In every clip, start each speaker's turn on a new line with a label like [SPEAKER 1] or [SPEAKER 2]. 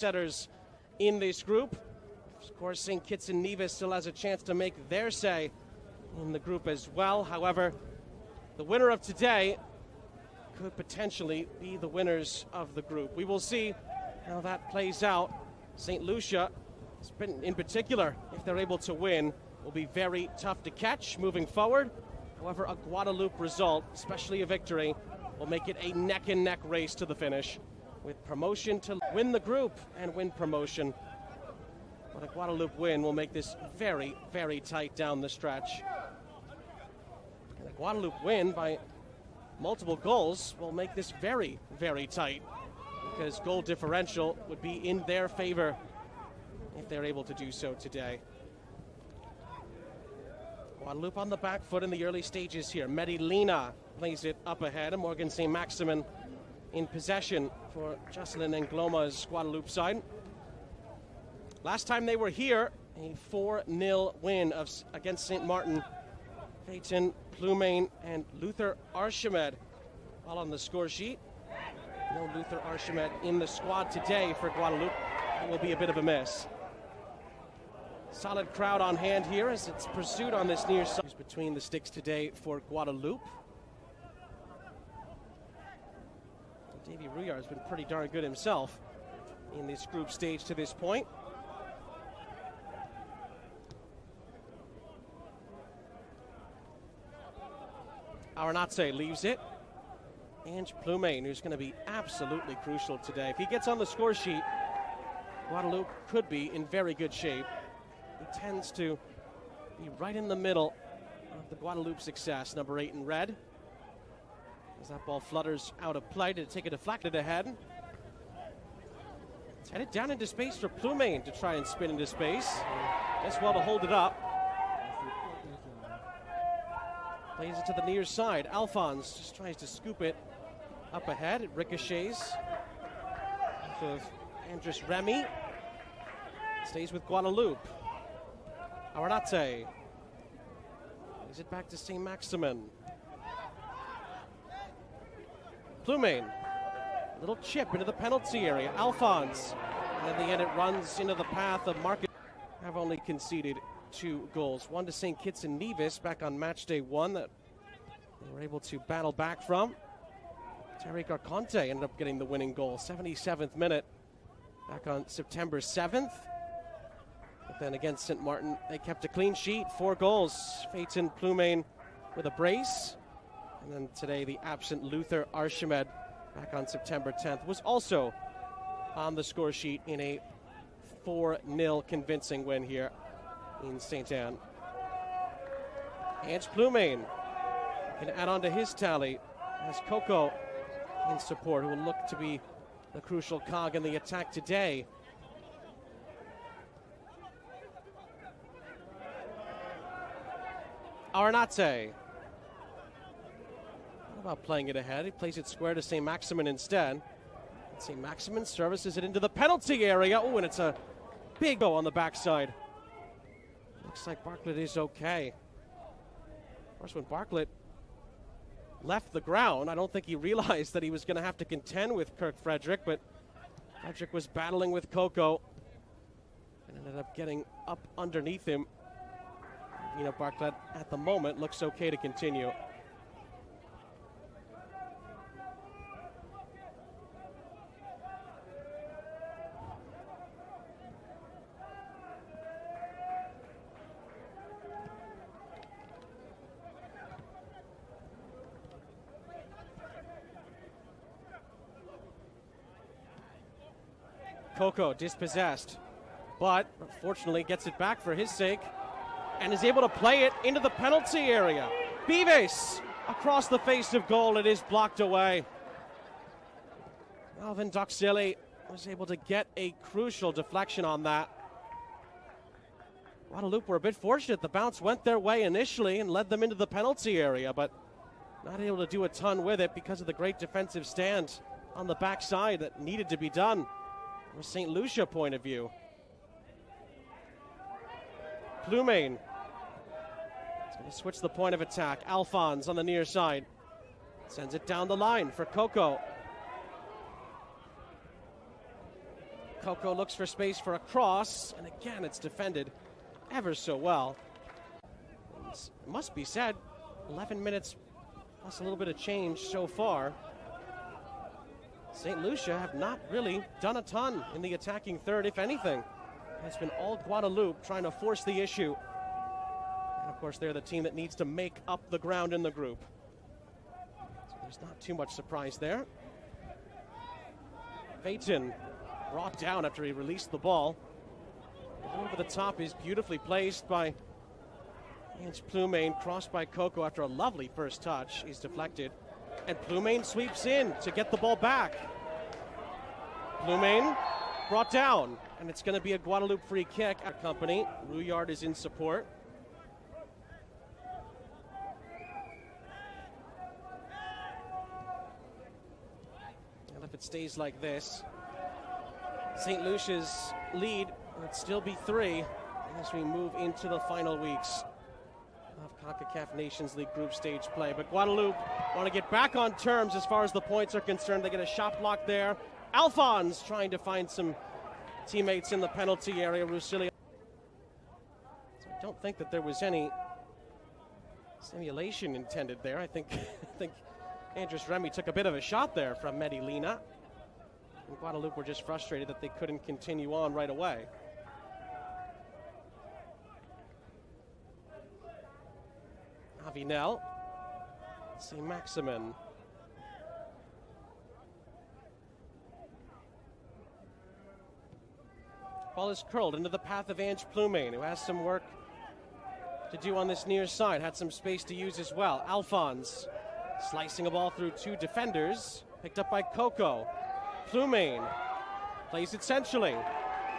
[SPEAKER 1] setters in this group. Of course, St. Kitts and Nevis still has a chance to make their say in the group as well. However, the winner of today could potentially be the winners of the group. We will see how that plays out. St. Lucia, in particular, if they're able to win, will be very tough to catch moving forward. However, a Guadeloupe result, especially a victory, will make it a neck-and-neck race to the finish, with promotion to win the group and win promotion. But a Guadeloupe win will make this very, very tight down the stretch. And a Guadeloupe win by multiple goals will make this very, very tight, because goal differential would be in their favor if they're able to do so today. Guadeloupe on the back foot in the early stages here. Medellina plays it up ahead, and Morgan St. Maximin in possession for Jocelyn Ngloma's Guadeloupe side. Last time they were here, a 4-0 win against St. Martin. Peyton Plumane and Luther Archimed all on the score sheet. No Luther Archimed in the squad today for Guadeloupe. It will be a bit of a miss. Solid crowd on hand here as it's pursued on this near side. Between the sticks today for Guadeloupe. Davy Rouillard has been pretty darn good himself in this group stage to this point. Aranatse leaves it. Ange Plumane, who's going to be absolutely crucial today. If he gets on the score sheet, Guadeloupe could be in very good shape. He tends to be right in the middle of the Guadeloupe success, number 8 in red. As that ball flutters out of play to take a deflected ahead. It's headed down into space for Plumane to try and spin into space. Does well to hold it up. Plays it to the near side. Alphonse just tries to scoop it up ahead. It ricochets with Andres Remy. Stays with Guadeloupe. Aranatse. Plays it back to St. Maximin. Plumane. A little chip into the penalty area. Alphonse. And in the end, it runs into the path of Marcus. Have only conceded 2 goals. One to St. Kitts and Nevis back on match day 1 that they were able to battle back from. Tariq Arconte ended up getting the winning goal. 77th minute back on September 7th. But then against St. Martin, they kept a clean sheet. 4 goals. Peyton Plumane with a brace. And then today, the absent Luther Archimed back on September 10th was also on the score sheet in a 4-0 convincing win here in St. Anne. Ange Plumane can add on to his tally as Coco in support, who will look to be the crucial cog in the attack today. Aranatse. What about playing it ahead? He plays it square to St. Maximin instead. St. Maximin services it into the penalty area. Oh, and it's a big go on the backside. Looks like Bartlett is okay. Of course, when Bartlett left the ground, I don't think he realized that he was going to have to contend with Kirk Frederick, but Frederick was battling with Coco and ended up getting up underneath him. Bartlett, at the moment, looks okay to continue. Coco dispossessed, but fortunately gets it back for his sake and is able to play it into the penalty area. Vives across the face of goal. It is blocked away. Alvin Doxili was able to get a crucial deflection on that. Guadeloupe were a bit fortunate. The bounce went their way initially and led them into the penalty area, but not able to do a ton with it because of the great defensive stand on the backside that needed to be done from a St. Lucia point of view. Plumane is going to switch the point of attack. Alphonse on the near side. Sends it down the line for Coco. Coco looks for space for a cross, and again it's defended ever so well. It must be said, 11 minutes plus a little bit of change so far. St. Lucia have not really done a ton in the attacking third, if anything. It's been all Guadalupe trying to force the issue. And of course, they're the team that needs to make up the ground in the group. So there's not too much surprise there. Phaeton brought down after he released the ball. Over the top is beautifully placed by Ange Ploumane, crossed by Coco after a lovely first touch. He's deflected. And Ploumane sweeps in to get the ball back. Ploumane brought down, and it's going to be a Guadalupe free kick at company. Rouillard is in support. And if it stays like this, St. Lucia's lead would still be 3 as we move into the final weeks of CONCACAF Nations League group stage play. But Guadalupe want to get back on terms as far as the points are concerned. They get a shot block there. Alphonse trying to find some teammates in the penalty area. Russillo. So I don't think that there was any simulation intended there. I think Andres Remy took a bit of a shot there from Medellina. And Guadalupe were just frustrated that they couldn't continue on right away. Avinel. St. Maximin. Ball is curled into the path of Ange Ploumane, who has some work to do on this near side. Had some space to use as well. Alphonse slicing a ball through 2 defenders. Picked up by Coco. Ploumane plays it centrally.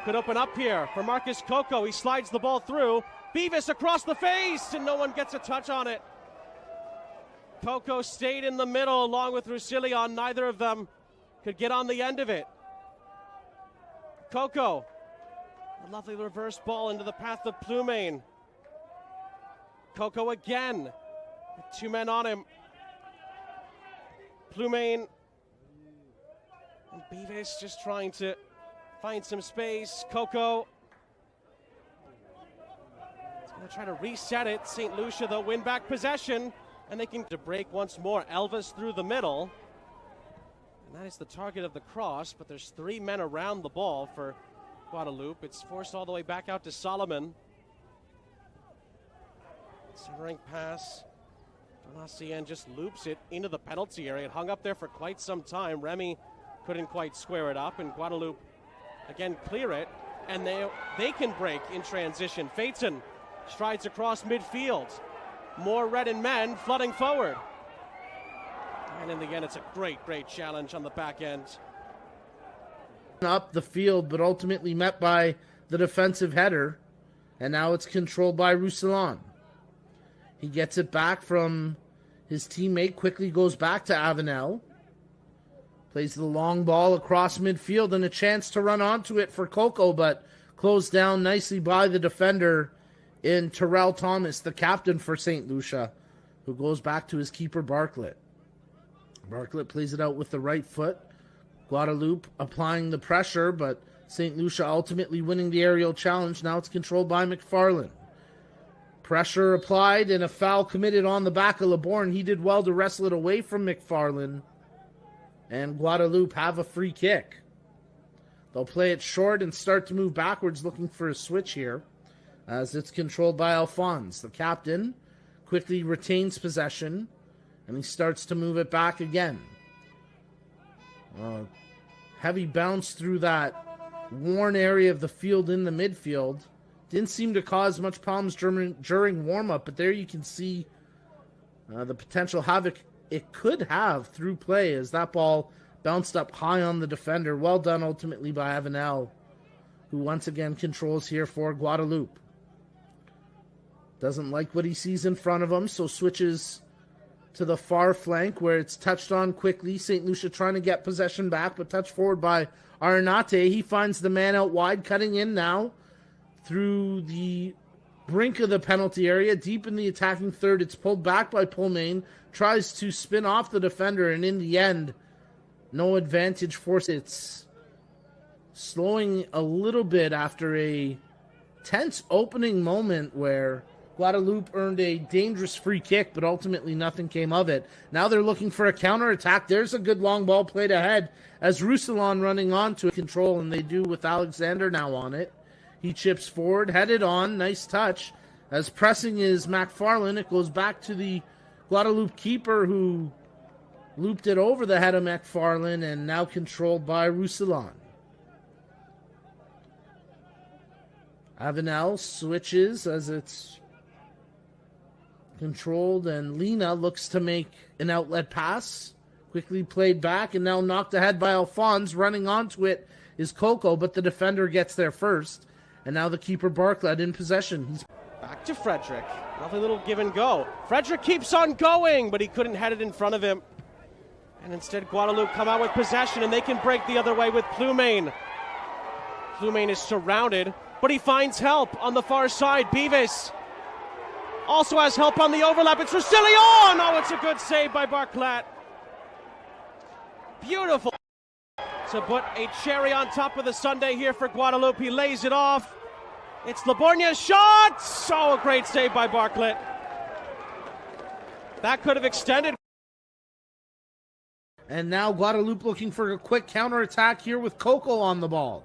[SPEAKER 1] Could open up here for Marcus Coco. He slides the ball through. Beavis across the face, and no one gets a touch on it. Coco stayed in the middle along with Roussillon. Neither of them could get on the end of it. Coco, a lovely reverse ball into the path of Ploumane. Coco again, with 2 men on him. Ploumane and Beavis just trying to find some space. Coco is going to try to reset it. St. Lucia, though, win back possession, and they can to break once more. Elvis through the middle, and that is the target of the cross, but there's 3 men around the ball for Guadalupe. It's forced all the way back out to Solomon. Centering pass. Donacien just loops it into the penalty area. It hung up there for quite some time. Remy couldn't quite square it up, and Guadalupe again clear it, and they can break in transition. Phaeton strides across midfield. More Redden men flooding forward. And in the end, it's a great challenge on the back end.
[SPEAKER 2] Up the field, but ultimately met by the defensive header, and now it's controlled by Roussillon. He gets it back from his teammate, quickly goes back to Avenel. Plays the long ball across midfield and a chance to run onto it for Coco, but closed down nicely by the defender in Terrell Thomas, the captain for St. Lucia, who goes back to his keeper, Bartlett. Bartlett plays it out with the right foot. Guadalupe applying the pressure, but St. Lucia ultimately winning the aerial challenge. Now it's controlled by McFarland. Pressure applied and a foul committed on the back of Laborn. He did well to wrestle it away from McFarland. And Guadalupe have a free kick. They'll play it short and start to move backwards, looking for a switch here, as it's controlled by Alphonse. The captain quickly retains possession, and he starts to move it back again. Heavy bounce through that worn area of the field in the midfield. Didn't seem to cause much problems during warm-up, but there you can see the potential havoc it could have through play as that ball bounced up high on the defender. Well done ultimately by Avenel, who once again controls here for Guadalupe. Doesn't like what he sees in front of him, so switches to the far flank where it's touched on quickly. St. Lucia trying to get possession back, but touched forward by Aranate. He finds the man out wide, cutting in now through the brink of the penalty area, deep in the attacking third. It's pulled back by Ploumane, tries to spin off the defender, and in the end, no advantage for it's slowing a little bit after a tense opening moment where Guadeloupe earned a dangerous free kick, but ultimately nothing came of it. Now they're looking for a counterattack. There's a good long ball played ahead as Roussillon running on to control, and they do with Alexander now on it. He chips forward, headed on, nice touch. As pressing is McFarland, it goes back to the Guadeloupe keeper who looped it over the head of McFarland and now controlled by Roussillon. Avenel switches as it's controlled, and Lena looks to make an outlet pass. Quickly played back and now knocked ahead by Alphonse. Running onto it is Coco, but the defender gets there first. And now the keeper Barclay in possession. He's
[SPEAKER 1] back to Frederick. Lovely little give and go. Frederick keeps on going, but he couldn't head it in front of him. And instead Guadeloupe come out with possession, and they can break the other way with Plumain. Plumain is surrounded, but he finds help on the far side. Beavis also has help on the overlap. It's Roussillon! Oh, it's a good save by Barclay. Beautiful to put a cherry on top of the sundae here for Guadeloupe. He lays it off. It's Labornia's shot! Oh, a great save by Barclay. That could have extended.
[SPEAKER 2] And now Guadeloupe looking for a quick counterattack here with Coco on the ball.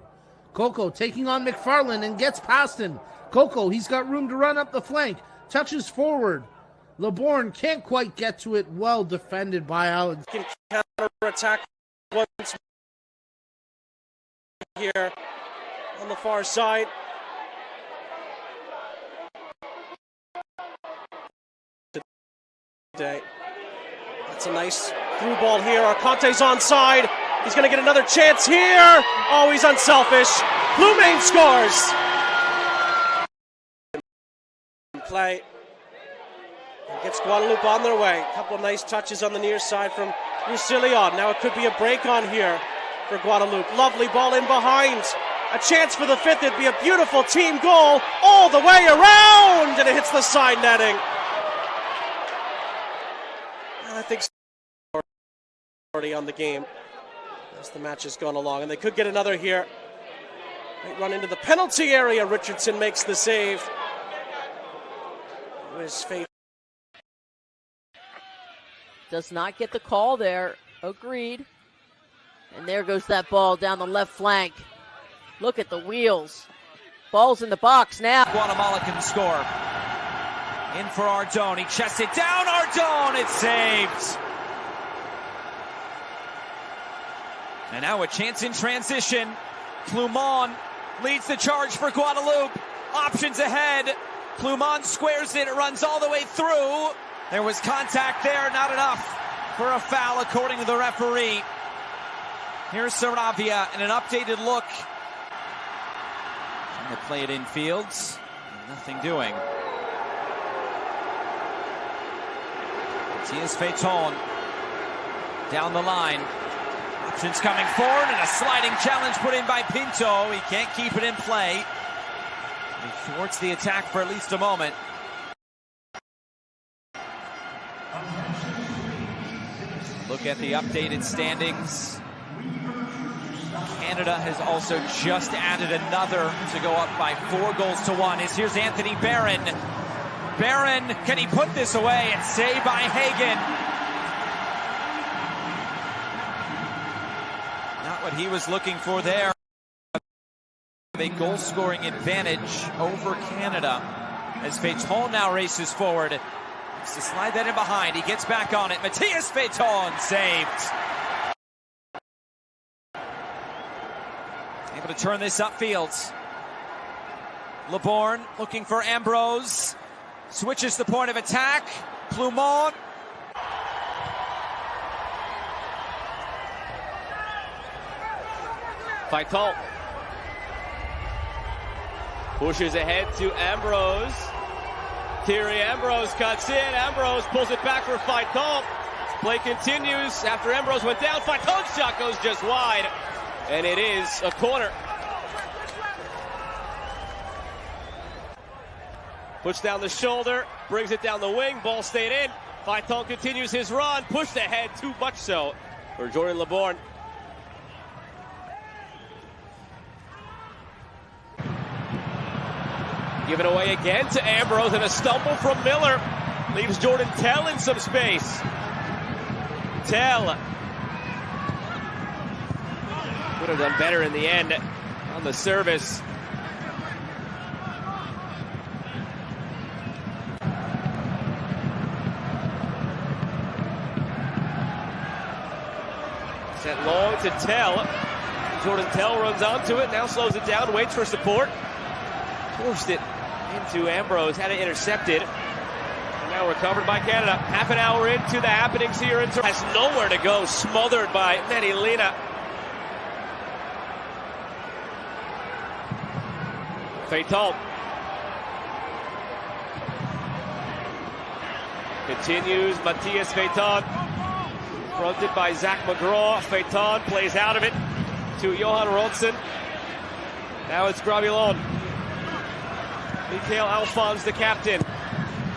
[SPEAKER 2] Coco taking on McFarland and gets past him. Coco, he's got room to run up the flank. Touches forward. Laborn can't quite get to it. Well defended by Alex.
[SPEAKER 1] Can counterattack once here on the far side. Today. That's a nice through ball here. Arconte's onside. He's going to get another chance here. Oh, he's unselfish. Plumain scores. Play. And gets Guadeloupe on their way. A couple of nice touches on the near side from Roussillon. Now it could be a break on here for Guadeloupe. Lovely ball in behind. A chance for the fifth. It'd be a beautiful team goal all the way around. And it hits the side netting. I think already on the game as the match has gone along, and they could get another here. They run into the penalty area. Richardson makes the save. His fate
[SPEAKER 3] does not get the call there. Agreed. And there goes that ball down the left flank. Look at the wheels. Ball's in the box now.
[SPEAKER 4] Guatemala can score. In for Ardone. He chests it down. Ardone. It's saved. And now a chance in transition. Plumain leads the charge for Guadeloupe. Options ahead. Plumain squares it. It runs all the way through. There was contact there. Not enough for a foul according to the referee. Here's Saravia and an updated look. Trying to play it in fields. Nothing doing. Matthias Feiton down the line. Options coming forward and a sliding challenge put in by Pinto. He can't keep it in play. He thwarts the attack for at least a moment. Look at the updated standings. Canada has also just added another to go up by 4-1. Here's Anthony Barron. Barron, can he put this away? And saved by Hagen. Not what he was looking for there. A goal-scoring advantage over Canada as Feiton now races forward. Has to slide that in behind. He gets back on it. Matthias Feiton saved. Able to turn this upfield. Laborn looking for Ambrose. Switches the point of attack. Plumain.
[SPEAKER 5] Feiton pushes ahead to Ambrose. Thierry Ambrose cuts in. Ambrose pulls it back for Feiton. Play continues after Ambrose went down. Feiton's shot goes just wide, and it is a corner. Puts down the shoulder, brings it down the wing, ball stayed in. Feiton continues his run, pushed ahead, too much so for Jordan Laborn. Given away again to Ambrose, and a stumble from Miller leaves Jordan Tell in some space. Tell could have done better in the end on the service. Sent long to Tell. Jordan Tell runs onto it, now slows it down, waits for support. Forced it into Ambrose, had it intercepted. And now recovered by Canada. Half an hour into the happenings here in Toronto. Has nowhere to go, smothered by Medellina. Fatal continues. Matthias Fatal, fronted by Zach McGraw. Fatal plays out of it to Johan Rodson. Now it's Gravillon. Mikael Alphonse, the captain.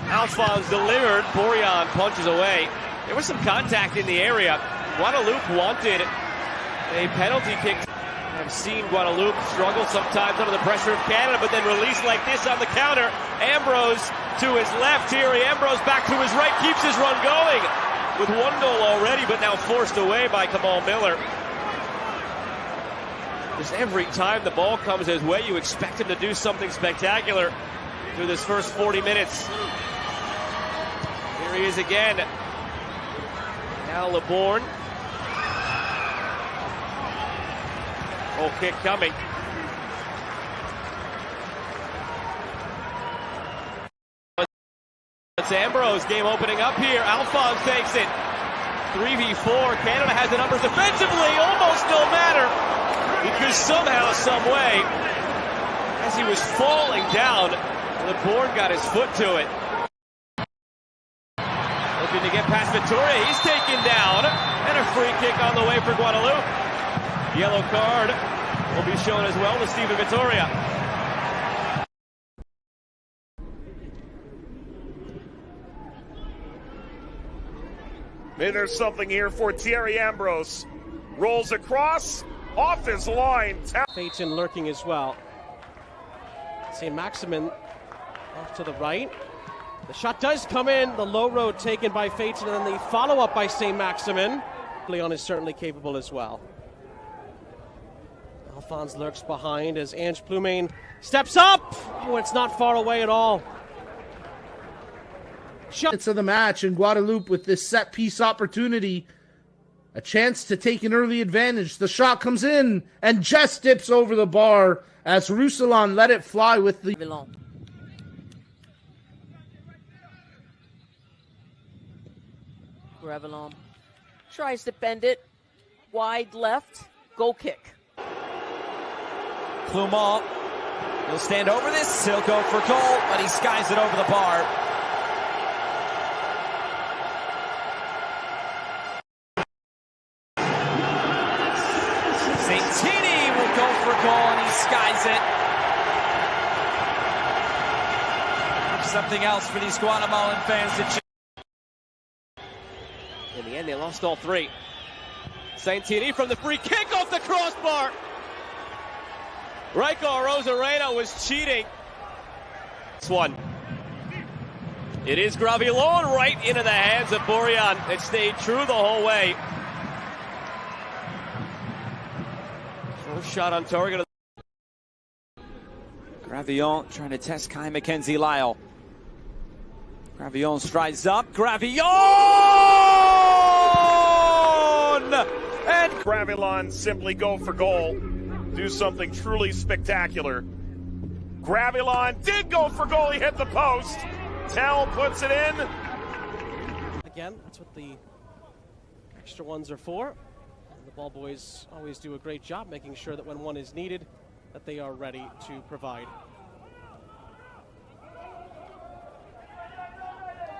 [SPEAKER 5] Alphonse delivered. Borjan punches away. There was some contact in the area. Guadeloupe wanted a penalty kick. I've seen Guadeloupe struggle sometimes under the pressure of Canada, but then released like this on the counter. Ambrose to his left. Thierry Ambrose back to his right, keeps his run going with one goal already, but now forced away by Kamal Miller. Just every time the ball comes his way, you expect him to do something spectacular through this first 40 minutes. Here he is again. Now LeBourne. Goal kick coming. It's Ambrose, game opening up here. Alphonse takes it. 3v4. Canada has the numbers defensively, almost no matter. Because somehow, some way, as he was falling down, LeBourne got his foot to it. Looking to get past Vittoria. He's taken down. And a free kick on the way for Guadeloupe. Yellow card will be shown as well to Steven Vittoria.
[SPEAKER 6] Maybe there's something here for Thierry Ambrose. Rolls across, off his line.
[SPEAKER 1] Phaeton lurking as well. St. Maximin off to the right. The shot does come in. The low road taken by Phaeton, and then the follow-up by St. Maximin. Leon is certainly capable as well. Alphonse lurks behind as Ange Plumain steps up. Oh, it's not far away at all.
[SPEAKER 2] Minutes of the match, and Guadeloupe with this set piece opportunity, a chance to take an early advantage. The shot comes in and just dips over the bar as Roussillon let it fly with the
[SPEAKER 3] Gravillon tries to bend it wide left. Goal kick.
[SPEAKER 4] Clement will stand over this. He'll go for goal, but he skies it over the bar. Santini will go for goal, and he skies it. Something else for these Guatemalan fans to cheer.
[SPEAKER 5] In the end, they lost all three. Santini from the free kick off the crossbar. Raiko Rosarena was cheating. This one. It is Gravillon right into the hands of Borjan. It stayed true the whole way. First shot on target.
[SPEAKER 4] Gravillon trying to test Kai Mackenzie Lyle. Gravillon strides up. Gravillon! And
[SPEAKER 6] Gravillon simply go for goal. Do something truly spectacular. Gravillon did go for goal. He hit the post. Tell puts it in.
[SPEAKER 1] Again, that's what the extra ones are for. And the ball boys always do a great job making sure that when one is needed, that they are ready to provide.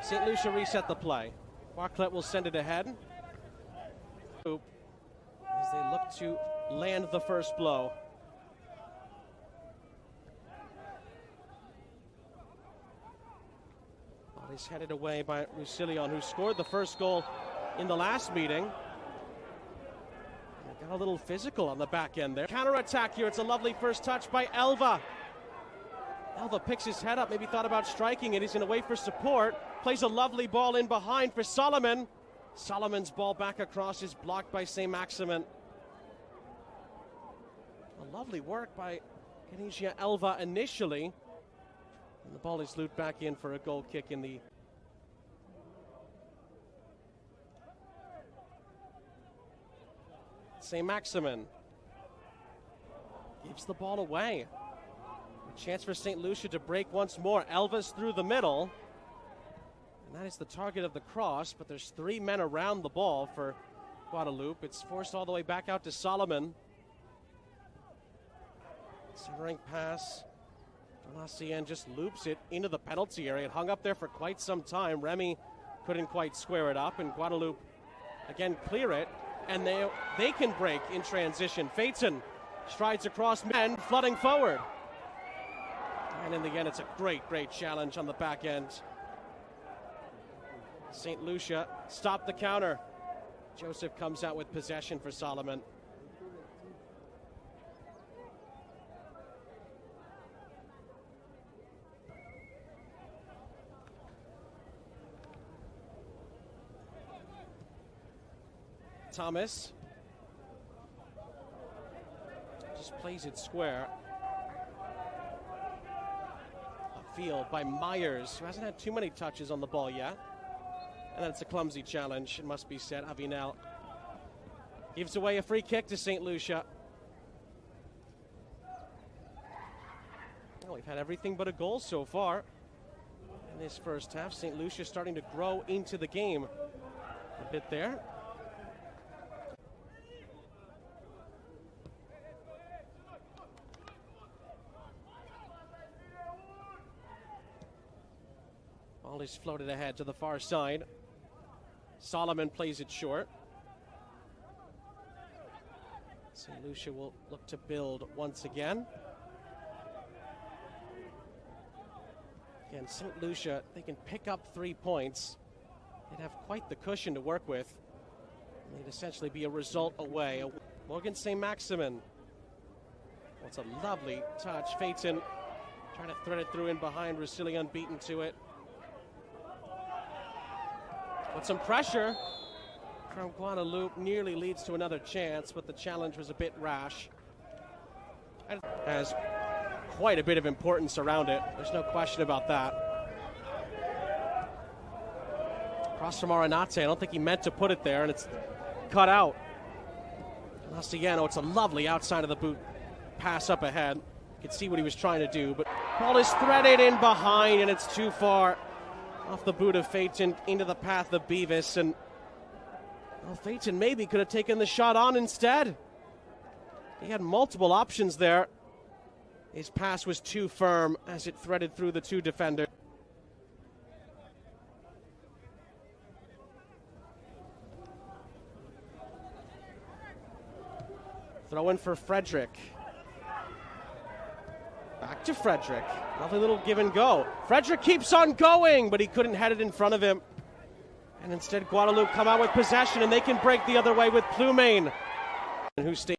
[SPEAKER 1] St. Lucia reset the play. Barclay will send it ahead. As they look to land the first blow. Body's headed away by Roussillon, who scored the first goal in the last meeting. They got a little physical on the back end there. Counter-attack here. It's a lovely first touch by Elva. Elva picks his head up, maybe thought about striking it. He's going to wait for support. Plays a lovely ball in behind for Solomon. Solomon's ball back across is blocked by St. Maximin. A lovely work by Kenisia Elva initially. And the ball is looped back in for a goal kick in the St. Maximin gives the ball away. A chance for St. Lucia to break once more. Elva's through the middle. And that is the target of the cross, but there's 3 men around the ball for Guadalupe. It's forced all the way back out to Solomon. Centering pass. Donacien just loops it into the penalty area. It hung up there for quite some time. Remy couldn't quite square it up, and Guadalupe again clear it. And they can break in transition. Phaeton strides across men, flooding forward. And in the end, it's a great challenge on the back end. St. Lucia stopped the counter. Joseph comes out with possession for Solomon. Thomas just plays it square. Upfield by Myers, who hasn't had too many touches on the ball yet. And that's a clumsy challenge, it must be said. Avinel gives away a free kick to St. Lucia. Well, we've had everything but a goal so far in this first half. St. Lucia starting to grow into the game a bit there. Ball is floated ahead to the far side. Solomon plays it short. St. Lucia will look to build once again. Again, St. Lucia, they can pick up 3 points. They'd have quite the cushion to work with. They'd essentially be a result away. Morgan St. Maximin. Well, it's a lovely touch. Phaeton trying to thread it through in behind. Roussillon beaten to it. But some pressure from Guadalupe nearly leads to another chance, but the challenge was a bit rash. It has quite a bit of importance around it. There's no question about that. Cross from Aranate. I don't think he meant to put it there, and it's cut out. Laciano, it's a lovely outside of the boot pass up ahead. You can see what he was trying to do, but ball is threaded in behind, and it's too far. Off the boot of Phaeton into the path of Beavis, and well, Phaeton maybe could have taken the shot on instead. He had multiple options there. His pass was too firm as it threaded through the 2 defenders. Throw in for Frederick. Back to Frederick. Lovely little give and go. Frederick keeps on going, but he couldn't head it in front of him. And instead, Guadalupe come out with possession, and they can break the other way with Plumain, who stays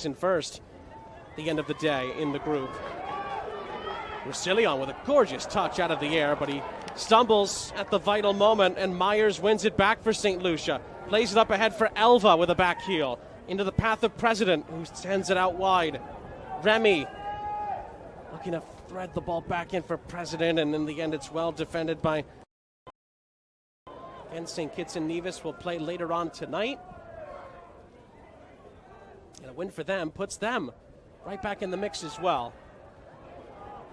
[SPEAKER 1] in first at the end of the day in the group. Roussillon with a gorgeous touch out of the air, but he stumbles at the vital moment, and Myers wins it back for St. Lucia. Plays it up ahead for Elva with a back heel. Into the path of President, who sends it out wide. Remy looking to thread the ball back in for President, and in the end it's well defended by St. Kitts and Nevis. Will play later on tonight. And a win for them puts them right back in the mix as well.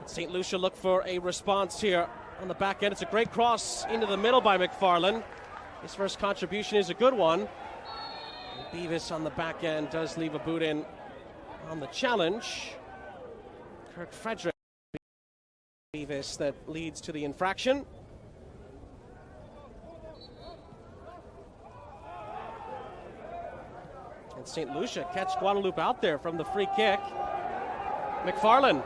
[SPEAKER 1] But St. Lucia look for a response here on the back end. It's a great cross into the middle by McFarlane. His first contribution is a good one. And Beavis on the back end does leave a boot in on the challenge. Kirk Frederick Beavis that leads to the infraction. And St. Lucia catch Guadalupe out there from the free kick. McFarlane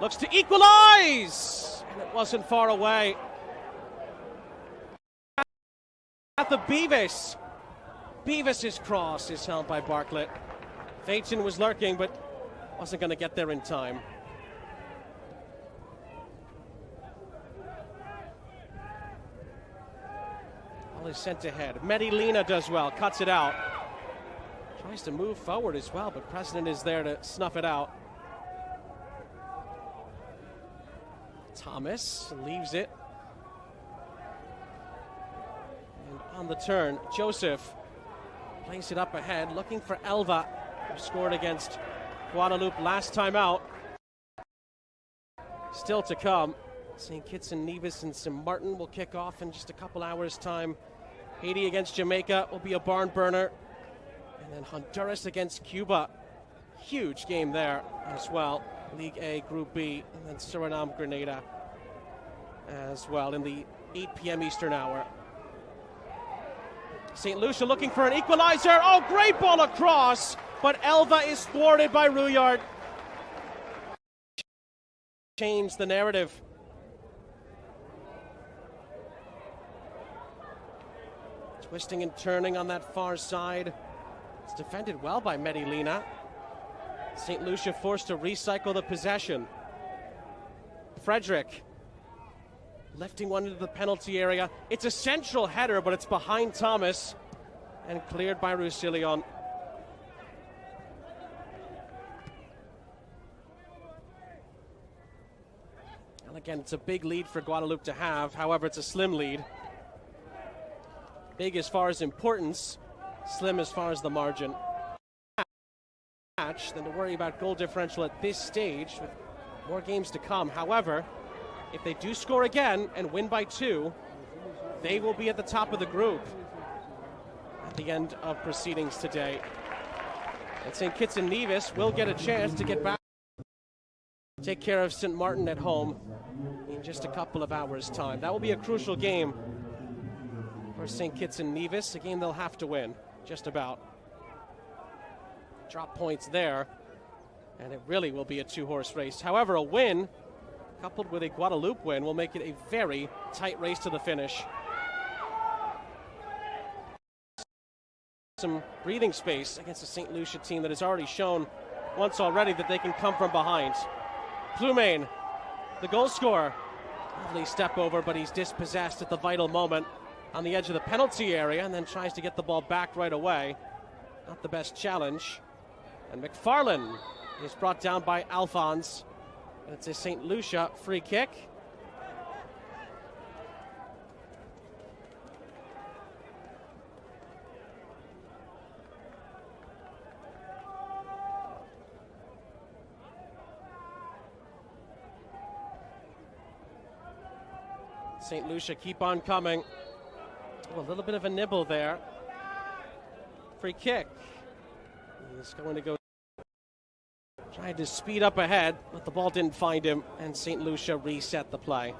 [SPEAKER 1] looks to equalize, and it wasn't far away. At the Beavis. Beavis's cross is held by Bartlett. Phaeton was lurking, but wasn't going to get there in time. Ball is sent ahead. Medellina does well, cuts it out. Tries to move forward as well, but President is there to snuff it out. Thomas leaves it. And on the turn, Joseph plays it up ahead, looking for Elva, who scored against Guadalupe last time out. Still to come. St. Kitts and Nevis and St. Martin will kick off in just a couple hours' time. Haiti against Jamaica will be a barn burner. And then Honduras against Cuba. Huge game there as well. League A, Group B, and then Suriname, Grenada as well in the 8 p.m. Eastern hour. St. Lucia looking for an equalizer. Oh, great ball across, but Elva is thwarted by Rouillard. Change the narrative. Twisting and turning on that far side. It's defended well by Medellina. St. Lucia forced to recycle the possession. Frederick lifting one into the penalty area. It's a central header, but it's behind Thomas and cleared by Roussillon. And again, it's a big lead for Guadalupe to have. However, it's a slim lead. Big as far as importance, slim as far as the margin. Than to worry about goal differential at this stage with more games to come. However, if they do score again and win by 2, they will be at the top of the group at the end of proceedings today. And St. Kitts and Nevis will get a chance to get back, take care of St. Martin at home in just a couple of hours' time. That will be a crucial game for St. Kitts and Nevis, a game they'll have to win, just about. Drop points there, and it really will be a 2-horse race. However, a win, coupled with a Guadalupe win, will make it a very tight race to the finish. Some breathing space against a St. Lucia team that has already shown once already that they can come from behind. Ploumain, the goal scorer. Lovely step over, but he's dispossessed at the vital moment on the edge of the penalty area and then tries to get the ball back right away. Not the best challenge. And McFarlane is brought down by Alphonse. And it's a St. Lucia free kick. St. Lucia keep on coming. Oh, a little bit of a nibble there. Free kick. He's going to go. Tried to speed up ahead, but the ball didn't find him, and St. Lucia reset the play.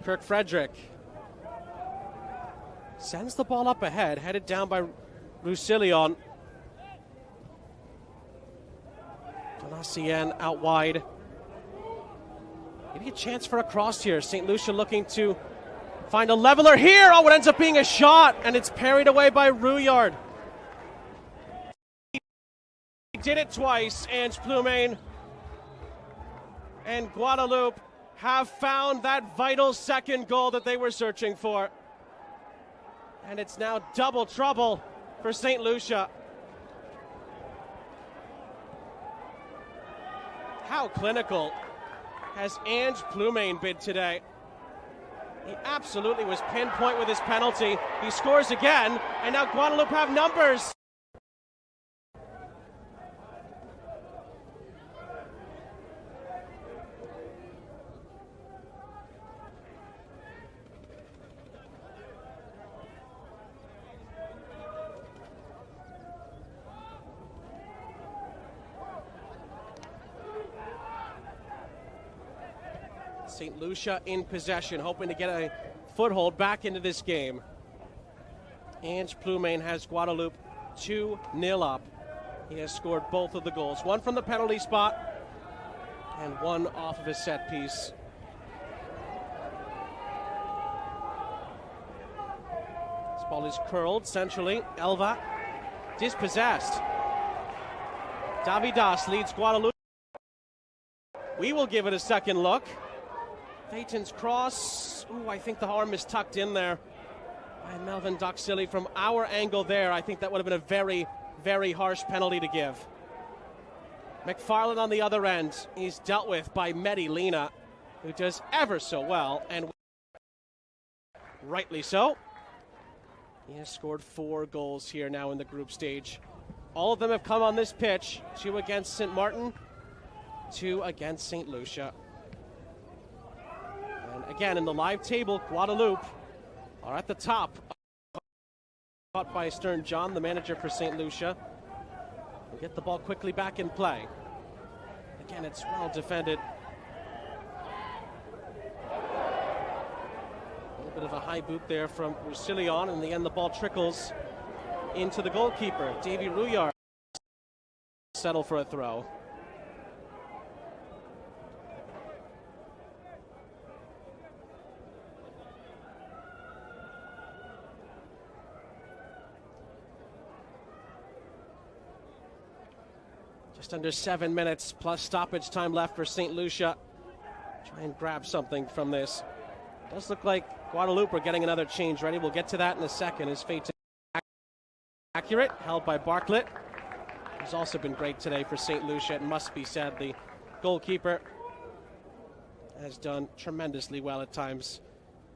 [SPEAKER 1] Kirk Frederick sends the ball up ahead, headed down by Roussillon. Donacien out wide. Maybe a chance for a cross here. St. Lucia looking to find a leveler here. Oh, it ends up being a shot, and it's parried away by Rouillard. He did it twice, Ange Ploumain and Guadalupe have found that vital second goal that they were searching for. And it's now double trouble for St. Lucia. How clinical has Ange Ploumain been today? He absolutely was pinpoint with his penalty. He scores again, and now Guadalupe have numbers. St. Lucia in possession, hoping to get a foothold back into this game. Ange Ploumain has Guadalupe 2-0 up. He has scored both of the goals, one from the penalty spot and one off of his set piece. This ball is curled centrally. Elva dispossessed. Davidas leads Guadalupe. We will give it a second look. Phaeton's cross. Ooh, I think the arm is tucked in there by Melvin Doxili. From our angle there, I think that would have been a very, very harsh penalty to give. McFarland on the other end. He's dealt with by Mehdi Lina, who does ever so well, and rightly so. He has scored 4 goals here now in the group stage. All of them have come on this pitch. 2 against St. Martin, 2 against St. Lucia. And again, in the live table, Guadalupe are at the top. Caught by Stern John, the manager for St. Lucia. We'll get the ball quickly back in play. Again, it's well defended. A little bit of a high boot there from Roussillon. In the end, the ball trickles into the goalkeeper. Davy Rouillard settle for a throw. Just under 7 minutes plus stoppage time left for St. Lucia. Try and grab something from this. Does look like Guadalupe are getting another change ready. We'll get to that in a second. His fate accurate, held by Bartlett. He's also been great today for St. Lucia, it must be said. The goalkeeper has done tremendously well at times.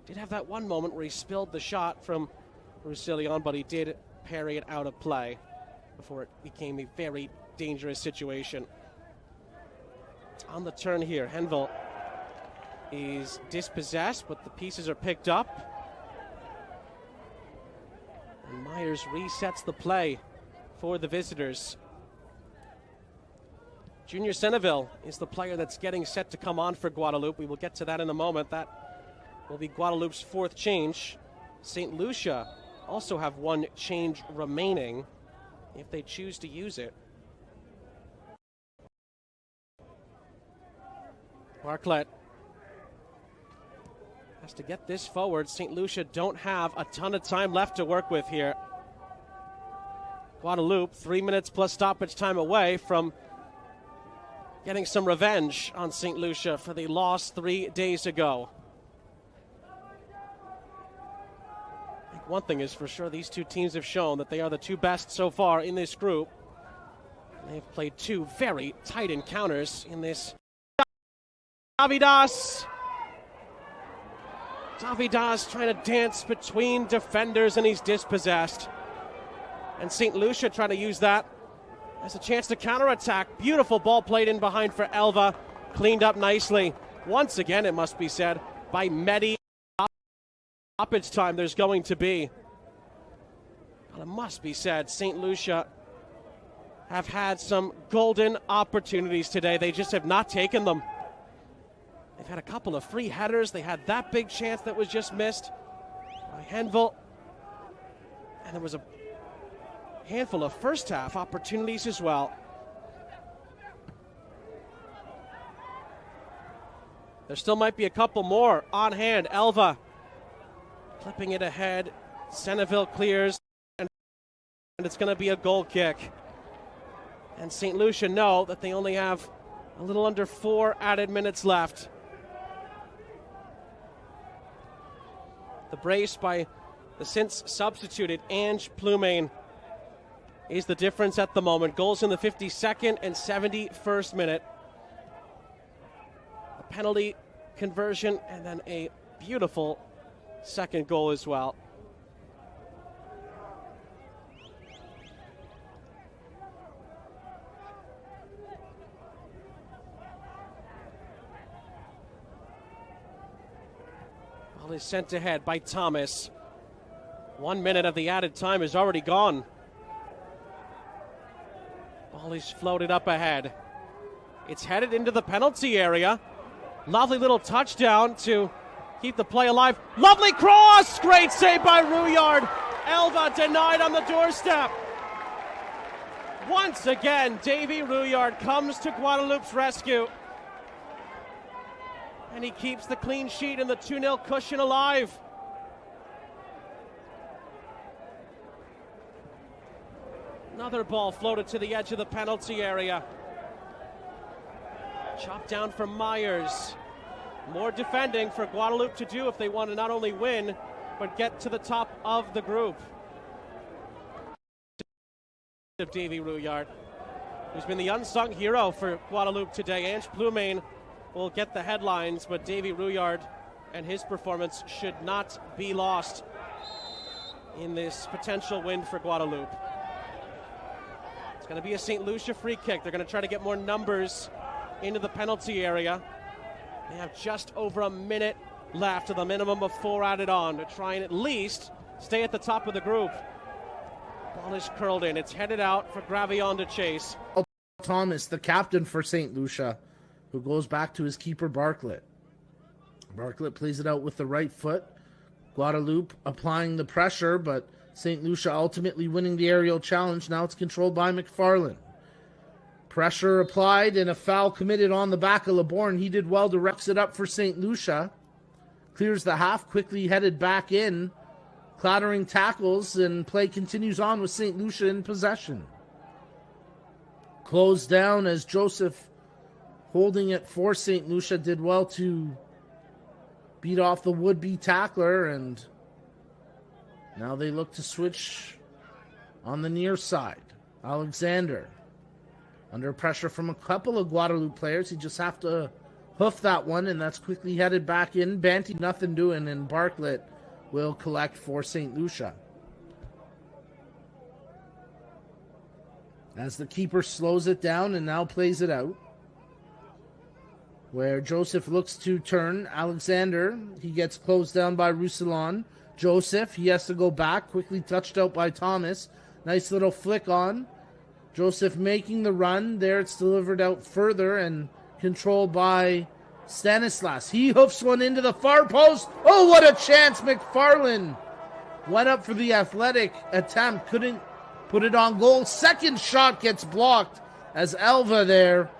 [SPEAKER 1] Did have that one moment where he spilled the shot from Roussillon, but he did parry it out of play before it became a very dangerous situation. On the turn here, Henvel is dispossessed, but the pieces are picked up. And Myers resets the play for the visitors. Junior Seneville is the player that's getting set to come on for Guadalupe. We will get to that in a moment. That will be Guadalupe's 4th change. St. Lucia also have 1 change remaining if they choose to use it. Bartlett has to get this forward. St. Lucia don't have a ton of time left to work with here. Guadalupe, 3 minutes plus stoppage time away from getting some revenge on St. Lucia for the loss 3 days ago. I think one thing is for sure, these 2 teams have shown that they are the 2 best so far in this group. They've played 2 very tight encounters in this. Davidas trying to dance between defenders, and he's dispossessed. And St. Lucia trying to use that as a chance to counterattack. Beautiful ball played in behind for Elva. Cleaned up nicely. Once again, it must be said, by Mehdi. Stoppage time there's going to be. Well, it must be said, St. Lucia have had some golden opportunities today. They just have not taken them. They've had a couple of free headers. They had that big chance that was just missed by Henvel. And there was a handful of first half opportunities as well. There still might be a couple more on hand. Elva clipping it ahead. Seneville clears. And it's going to be a goal kick. And St. Lucia know that they only have a little under 4 added minutes left. The brace by the since substituted Ange Plumane is the difference at the moment. Goals in the 52nd and 71st minute. A penalty conversion and then a beautiful second goal as well. Ball is sent ahead by Thomas. 1 minute of the added time is already gone. Ball is floated up ahead. It's headed into the penalty area. Lovely little touchdown to keep the play alive. Lovely cross! Great save by Rouillard. Elva denied on the doorstep. Once again, Davy Rouillard comes to Guadalupe's rescue. And he keeps the clean sheet and the 2-0 cushion alive. Another ball floated to the edge of the penalty area. Chopped down from Myers. More defending for Guadeloupe to do if they want to not only win, but get to the top of the group. Davy Rouillard, who's been the unsung hero for Guadeloupe today. Ange Plumane will get the headlines, but Davy Rouillard and his performance should not be lost in this potential win for Guadeloupe. It's going to be a St. Lucia free kick. They're going to try to get more numbers into the penalty area. They have just over a minute left, with a minimum of 4 added on, to try and at least stay at the top of the group. Ball is curled in. It's headed out for Gravillon to chase.
[SPEAKER 2] Thomas, the captain for St. Lucia, who goes back to his keeper, Bartlett. Bartlett plays it out with the right foot. Guadeloupe applying the pressure, but St. Lucia ultimately winning the aerial challenge. Now it's controlled by McFarland. Pressure applied and a foul committed on the back of LeBourne. He did well to reps it up for St. Lucia. Clears the half, quickly headed back in. Clattering tackles, and play continues on with St. Lucia in possession. Closed down as Joseph, holding it for St. Lucia, did well to beat off the would-be tackler, and now they look to switch on the near side. Alexander, under pressure from a couple of Guadeloupe players. He just have to hoof that one, and that's quickly headed back in. Banty nothing doing, and Bartlett will collect for St. Lucia. As the keeper slows it down and now plays it out, where Joseph looks to turn. Alexander, he gets closed down by Roussillon. Joseph, he has to go back, quickly touched out by Thomas. Nice little flick on. Joseph making the run. There it's delivered out further and controlled by Stanislas. He hoofs one into the far post. Oh, what a chance. McFarland went up for the athletic attempt. Couldn't put it on goal. Second shot gets blocked as Elva there.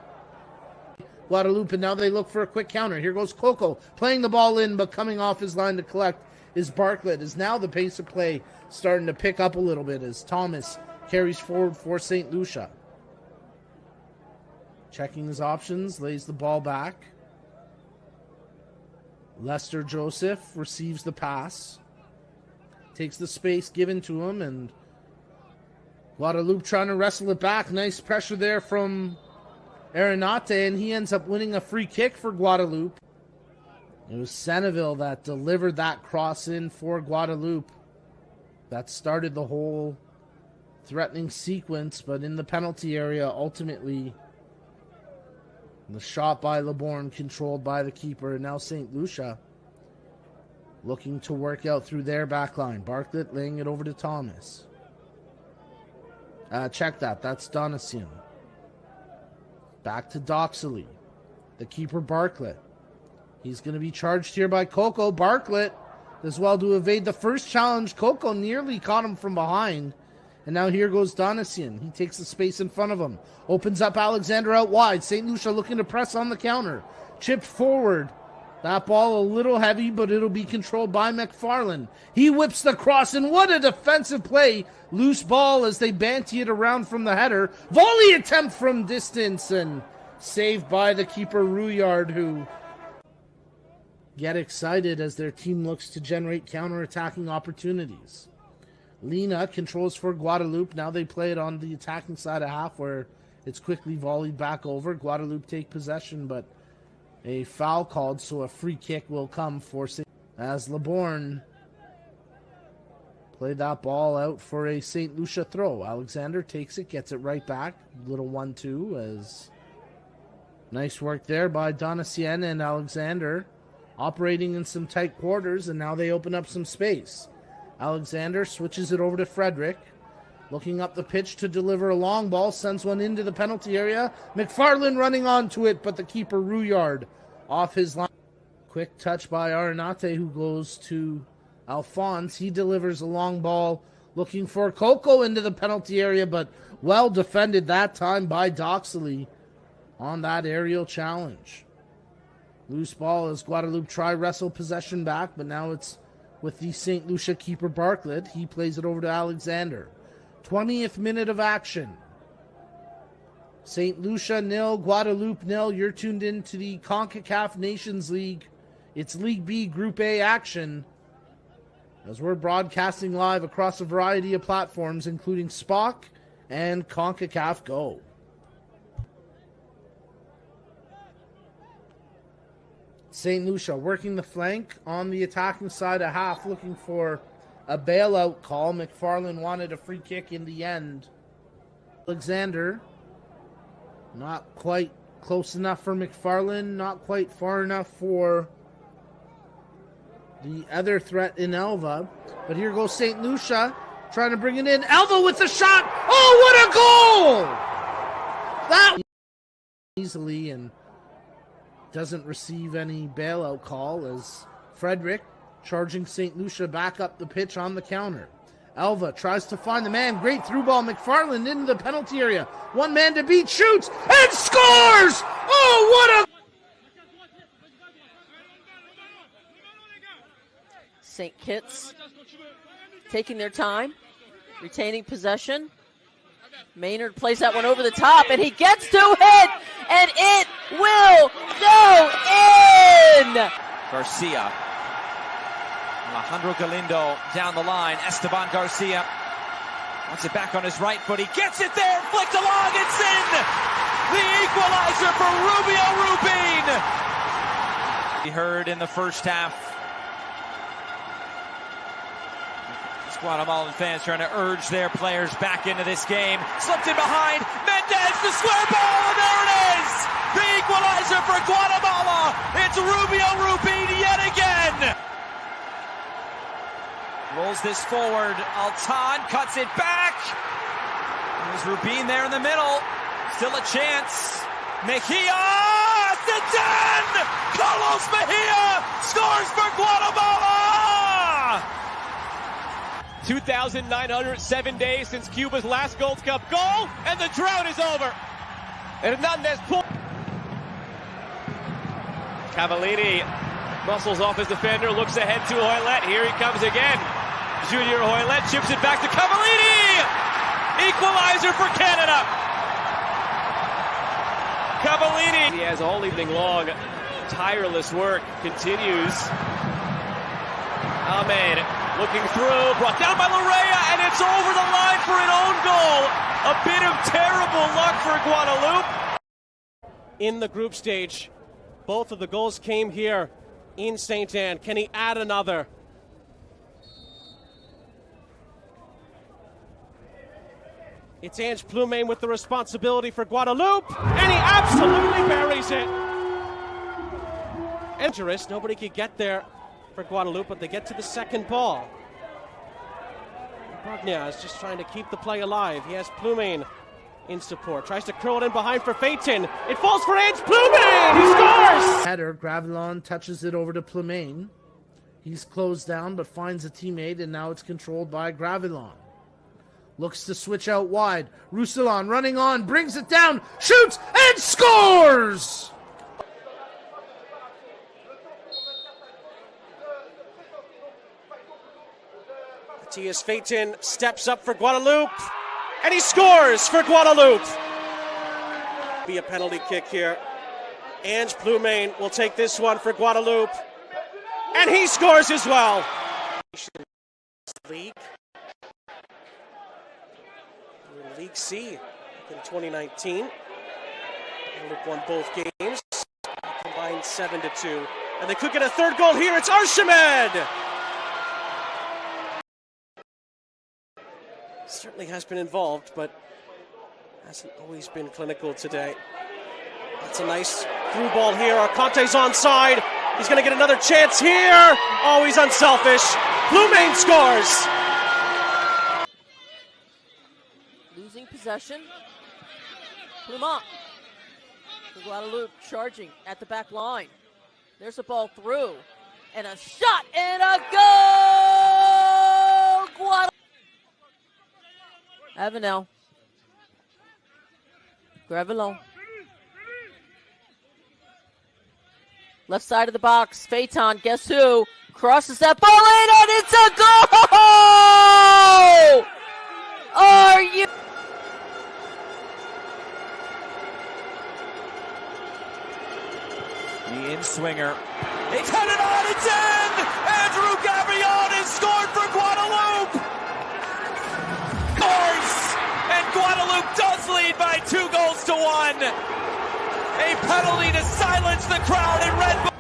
[SPEAKER 2] Guadeloupe, and now they look for a quick counter. Here goes Coco playing the ball in, but coming off his line to collect is Bartlett. Is now the pace of play starting to pick up a little bit as Thomas carries forward for St. Lucia. Checking his options, lays the ball back. Lester Joseph receives the pass. Takes the space given to him, and Guadeloupe trying to wrestle it back. Nice pressure there from Arenate, and he ends up winning a free kick for Guadeloupe. It was Senneville that delivered that cross in for Guadeloupe. That started the whole threatening sequence, but in the penalty area, ultimately, the shot by LeBourne controlled by the keeper. And now St. Lucia looking to work out through their back line. Bartlett laying it over to Thomas. Check that. That's Donatien. Back to Doxley. The keeper, Bartlett. He's going to be charged here by Coco. Bartlett does well to evade the first challenge. Coco nearly caught him from behind. And now here goes Donatien. He takes the space in front of him. Opens up Alexander out wide. St. Lucia looking to press on the counter. Chipped forward. That ball a little heavy, but it'll be controlled by McFarland. He whips the cross, and what a defensive play. Loose ball as they banty it around from the header. Volley attempt from distance, and saved by the keeper, Rouillard, who get excited as their team looks to generate counter-attacking opportunities. Lena controls for Guadeloupe. Now they play it on the attacking side of half, where it's quickly volleyed back over. Guadeloupe take possession, but a foul called, so a free kick will come for St. As LeBourne played that ball out for a St. Lucia throw. Alexander takes it, gets it right back. Little 1-2 as nice work there by Donatien and Alexander, operating in some tight quarters, and now they open up some space. Alexander switches it over to Frederick. Looking up the pitch to deliver a long ball. Sends one into the penalty area. McFarland running onto it, but the keeper, Rouillard, off his line. Quick touch by Arenate, who goes to Alphonse. He delivers a long ball. Looking for Coco into the penalty area, but well defended that time by Doxley on that aerial challenge. Loose ball as Guadeloupe try wrestle possession back, but now it's with the St. Lucia keeper Bartlett. He plays it over to Alexander. 20th minute of action. St. Lucia 0, Guadeloupe 0. You're tuned in to the CONCACAF Nations League. It's League B Group A action, as we're broadcasting live across a variety of platforms, including Spock and CONCACAF Go. St. Lucia working the flank on the attacking side of half, looking for a bailout call. McFarland wanted a free kick in the end. Alexander, not quite close enough for McFarland, not quite far enough for the other threat in Elva. But here goes St. Lucia trying to bring it in. Elva with the shot. Oh, what a goal! That easily, and doesn't receive any bailout call as Frederick charging St. Lucia back up the pitch on the counter. Elva tries to find the man. Great through ball. McFarland into the penalty area. One man to beat. Shoots and scores! Oh, what a...
[SPEAKER 3] St. Kitts taking their time, retaining possession. Maynard plays that one over the top, and he gets to it, and it will go in!
[SPEAKER 4] Garcia. Alejandro Galindo down the line. Esteban Garcia wants it back on his right foot. He gets it there, flicked along, it's in! The equalizer for Rubio Rubin! He heard in the first half. Guatemalan fans trying to urge their players back into this game. Slipped in behind. Mendez, the square ball, and there it is! The equalizer for Guatemala! It's Rubio Rubin yet again! Rolls this forward. Altan cuts it back. There's Rubin there in the middle. Still a chance. Mejia! The 10! Carlos Mejia scores for Guatemala!
[SPEAKER 5] 2,907 days since Cuba's last Gold Cup goal, and the drought is over. Hernandez pull. Cavallini muscles off his defender, looks ahead to Hoylett. Here he comes again. Junior Hoylett chips it back to Cavallini. Equalizer for Canada. Cavallini. He has all evening long. Tireless work continues. Ahmed looking through, brought down by Larrea, and it's over the line for an own goal. A bit of terrible luck for Guadeloupe.
[SPEAKER 1] In the group stage, both of the goals came here in St. Anne. Can he add another? It's Ange Plumane with the responsibility for Guadeloupe, and he absolutely buries it. Dangerous, nobody could get there for Guadeloupe, but they get to the second ball. Brogna is just trying to keep the play alive. He has Plumane in support. Tries to curl it in behind for Phaeton. It falls for Ange Plumane! He scores!
[SPEAKER 2] Header, Gravelon touches it over to Plumane. He's closed down, but finds a teammate, and now it's controlled by Gravelon. Looks to switch out wide. Roussillon running on, brings it down, shoots, and scores!
[SPEAKER 1] Matias Phaeton steps up for Guadeloupe, and he scores for Guadeloupe. Be a penalty kick here. Ange Plumane will take this one for Guadeloupe, and he scores as well. League C in 2019. Guadeloupe won both games, combined 7-2, and they could get a third goal here. It's Archimed. Certainly has been involved, but hasn't always been clinical today. That's a nice through ball here. Arconte's onside. He's going to get another chance here. Oh, he's unselfish. Plumane scores.
[SPEAKER 3] Losing possession. Plumont. For Guadeloupe charging at the back line. There's a ball through. And a shot and a goal! Guadeloupe. Avenel. Gravelon. Left side of the box. Phaeton, guess who? Crosses that ball in, and it's a goal!
[SPEAKER 4] in-swinger. It's headed on, it's in! Andrew Gravillon has scored for Guadeloupe! Scores! And Guadeloupe does lead by 2-1. A penalty to silence the crowd in Red Bull.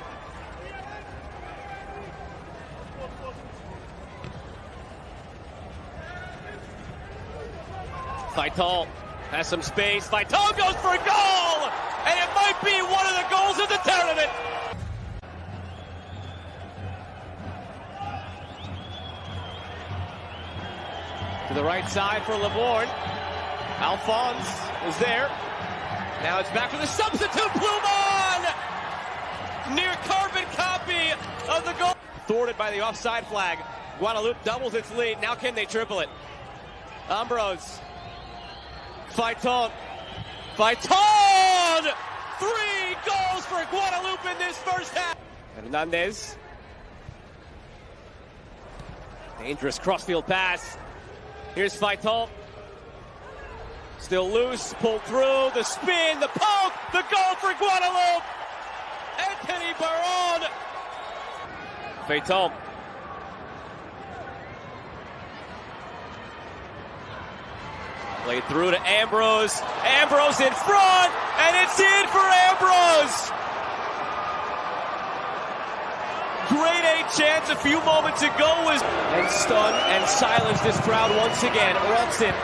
[SPEAKER 5] Vital has some space. Vital goes for a goal! And it might be one of the goals of the tournament. To the right side for Libourne. Alphonse is there. Now it's back for the substitute, Plumon! Near carbon copy of the goal. Thwarted by the offside flag. Guadeloupe doubles its lead. Now can they triple it? Ambrose. Vital. 3 goals for Guadeloupe in this first half. Hernandez. Dangerous crossfield pass. Here's Vital. Still loose, pulled through, the spin, the poke, the goal for Guadeloupe! Anthony Baron! Vital. Played through to Ambrose. Ambrose in front, and it's in for Ambrose! Grade A chance a few moments ago was... And stun and silence this crowd once again. Rolston.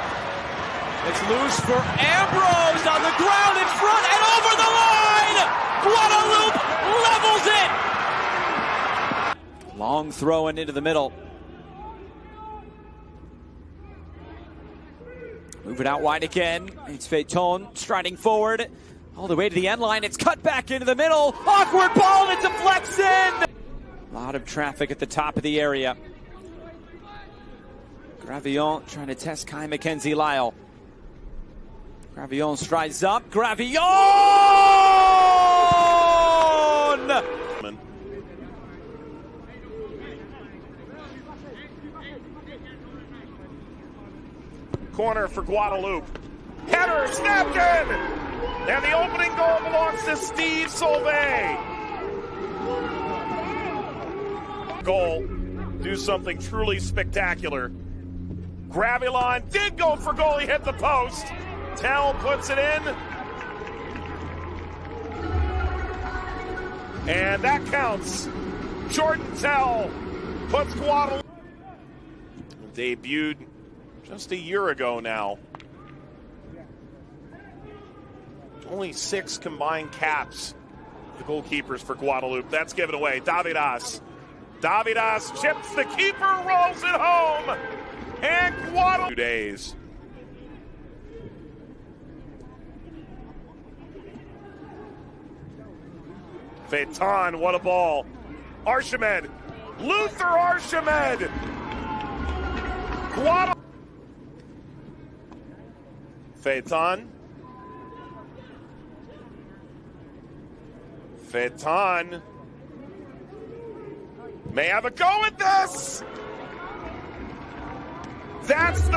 [SPEAKER 5] It's loose for Ambrose on the ground in front and over the line! Guadeloupe levels it!
[SPEAKER 4] Long throw into the middle. Move it out wide again. It's Phaeton striding forward. All the way to the end line. It's cut back into the middle. Awkward ball and it deflects in! A lot of traffic at the top of the area. Gravillon trying to test Kai Mackenzie Lyle. Gravillon strides up. Gravillon!
[SPEAKER 6] Corner for Guadeloupe. Header snapped in! And the opening goal belongs to Steve Solvay. Goal. Do something truly spectacular. Gravillon did go for goal. He hit the post. Tell puts it in. And that counts. Jordan Tell puts Guadeloupe. Debuted just a year ago now. Only 6 combined caps. The goalkeepers for Guadeloupe. That's given away. Davidas. Davidas chips the keeper, rolls it home. And Guadeloupe. 2 days. Phaeton, what a ball. Archimed. Luther Archimed. Guadeloupe. Phaeton. Phaeton may have a go at this. That's the